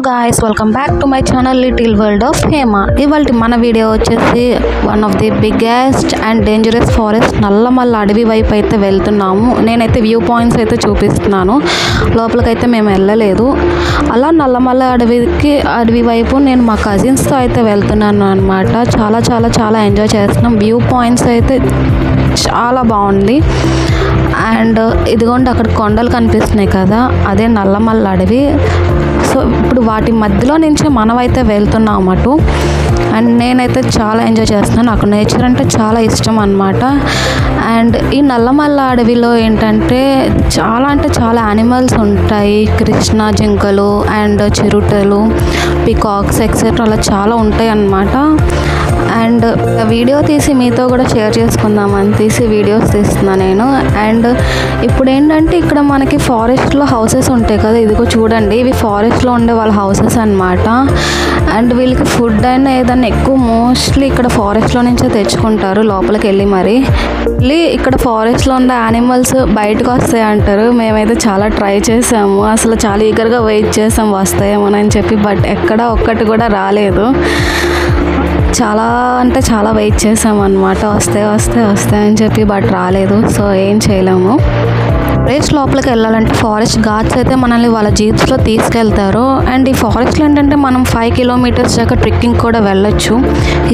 Guys, welcome back to my channel Little World of Hema. ఇవాల్టి మన video వచ్చేసి one of the biggest and dangerous forest Nallamala అడవి వైపు అయితే వెళ్తున్నాము. నేనైతే వ్యూ పాయింట్స్ అయితే చూపిస్తున్నాను. లోపలికైతే మేము వెళ్ళలేదు. అలా నల్లమల్ల అడవి వైపు నేను మా కజిన్స్తో అయితే వెళ్తున్నాను అనమాట. చాలా ఎంజాయ్ చేస్తున్నాం. వ్యూ పాయింట్స్ అయితే చాలా బాగుంది. అండ్ ఇదిగోండి అక్కడ కొండలు కనిపిస్తున్నాయి కదా, అదే నల్లమల్ల అడవి. సో ఇప్పుడు వాటి మధ్యలో నుంచి మనమైతే వెళ్తున్నాం అటు. అండ్ నేనైతే చాలా ఎంజాయ్ చేస్తున్నాను. నాకు నేచర్ అంటే చాలా ఇష్టం అన్నమాట. అండ్ ఈ నల్లమల్ల అడవిలో ఏంటంటే చాలా యానిమల్స్ ఉంటాయి. కృష్ణ జింకలు అండ్ చిరుతలు, పికాక్స్ ఎక్సెట్రా అలా చాలా ఉంటాయి అన్నమాట. అండ్ వీడియో తీసి మీతో కూడా షేర్ చేసుకుందామని తీసి వీడియోస్ తీస్తున్నాను నేను. అండ్ ఇప్పుడు ఏంటంటే ఇక్కడ మనకి ఫారెస్ట్లో హౌసెస్ ఉంటాయి కదా, ఇదిగో చూడండి, ఇవి ఫారెస్ట్లో ఉండే వాళ్ళ హౌసెస్ అన్నమాట. అండ్ వీళ్ళకి ఫుడ్ అయినా ఏదైనా ఎక్కువ మోస్ట్లీ ఇక్కడ ఫారెస్ట్లో నుంచే తెచ్చుకుంటారు లోపలికి వెళ్ళి. మరి ఇక్కడ ఫారెస్ట్లో ఉన్న యానిమల్స్ బయటకు వస్తాయి అంటారు. మేమైతే చాలా ట్రై చేసాము, అసలు చాలా ఈగర్గా వెయిట్ చేసాం వస్తాయేమోనని చెప్పి. బట్ ఎక్కడ ఒక్కటి కూడా రాలేదు. చాలా వెయిట్ చేసాము అనమాట, వస్తాయి అని చెప్పి. బట్ రాలేదు. సో ఏం చేయలేము. ఫారెస్ట్ లోపలికి వెళ్ళాలంటే ఫారెస్ట్ గార్డ్స్ అయితే మనల్ని వాళ్ళ జీప్స్లో తీసుకెళ్తారు. అండ్ ఈ ఫారెస్ట్లో ఏంటంటే మనం 5 kilometers దాకా ట్రెక్కింగ్ కూడా వెళ్ళొచ్చు.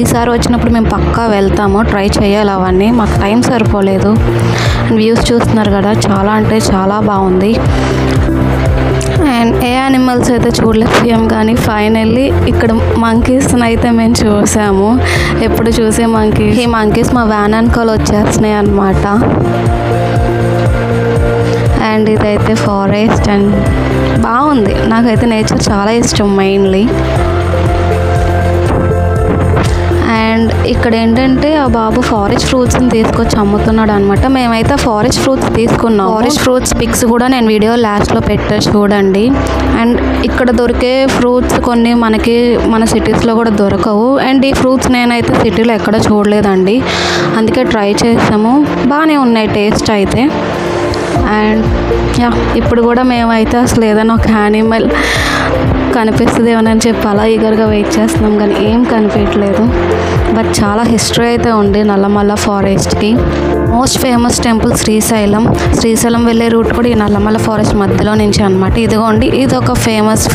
ఈసారి వచ్చినప్పుడు మేము పక్కా వెళ్తాము, ట్రై చేయాలి అవన్నీ. మాకు టైం సరిపోలేదు. అండ్ వ్యూస్ చూస్తున్నారు కదా, చాలా బాగుంది. అండ్ ఏ యానిమల్స్ అయితే చూడలేకపోయాం కానీ ఫైనల్లీ ఇక్కడ మంకీస్ని అయితే మేము చూసాము. ఎప్పుడు చూసే ఈ మంకీస్ మా వ్యాన్ వెనకాల వచ్చేస్తున్నాయి అన్నమాట. అండ్ ఇదైతే ఫారెస్ట్ అండ్ బాగుంది. నాకైతే నేచర్ చాలా ఇష్టం మెయిన్లీ. అండ్ ఇక్కడ ఏంటంటే ఆ బాబు ఫారెస్ట్ ఫ్రూట్స్ని తీసుకొచ్చి అమ్ముతున్నాడు అనమాట. మేమైతే ఫారెస్ట్ ఫ్రూట్స్ తీసుకున్నాం. ఫారెస్ట్ ఫ్రూట్స్ పిక్స్ కూడా నేను వీడియో లాస్ట్లో పెట్టా చూడండి. అండ్ ఇక్కడ దొరికే ఫ్రూట్స్ కొన్ని మన సిటీస్లో కూడా దొరకవు. అండ్ ఈ ఫ్రూట్స్ నేనైతే సిటీలో ఎక్కడ చూడలేదండి, అందుకే ట్రై చేసాము. బాగానే ఉన్నాయి టేస్ట్ అయితే. అండ్ ఇప్పుడు కూడా మేమైతే అసలు ఏదైనా ఒక యానిమల్ కనిపిస్తుంది ఏమని చెప్పి అలా ఈగర్గా వెయిట్ చేస్తున్నాం కానీ ఏం కనిపించలేదు. బట్ చాలా హిస్టరీ అయితే ఉంది నల్లమల్ల ఫారెస్ట్కి. మోస్ట్ ఫేమస్ టెంపుల్ శ్రీశైలం వెళ్ళే రూట్ కూడా ఈ నల్లమల్ల ఫారెస్ట్ మధ్యలో నుంచి అనమాట. ఇదిగోండి, ఇది ఒక ఫేమస్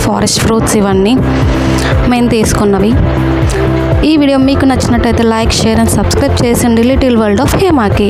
ఫారెస్ట్ ఫ్రూట్స్ ఇవన్నీ మేము తీసుకున్నవి. ఈ వీడియో మీకు నచ్చినట్టయితే లైక్, షేర్ అండ్ సబ్స్క్రైబ్ చేయండి లిటిల్ వరల్డ్ ఆఫ్ హేమాకి.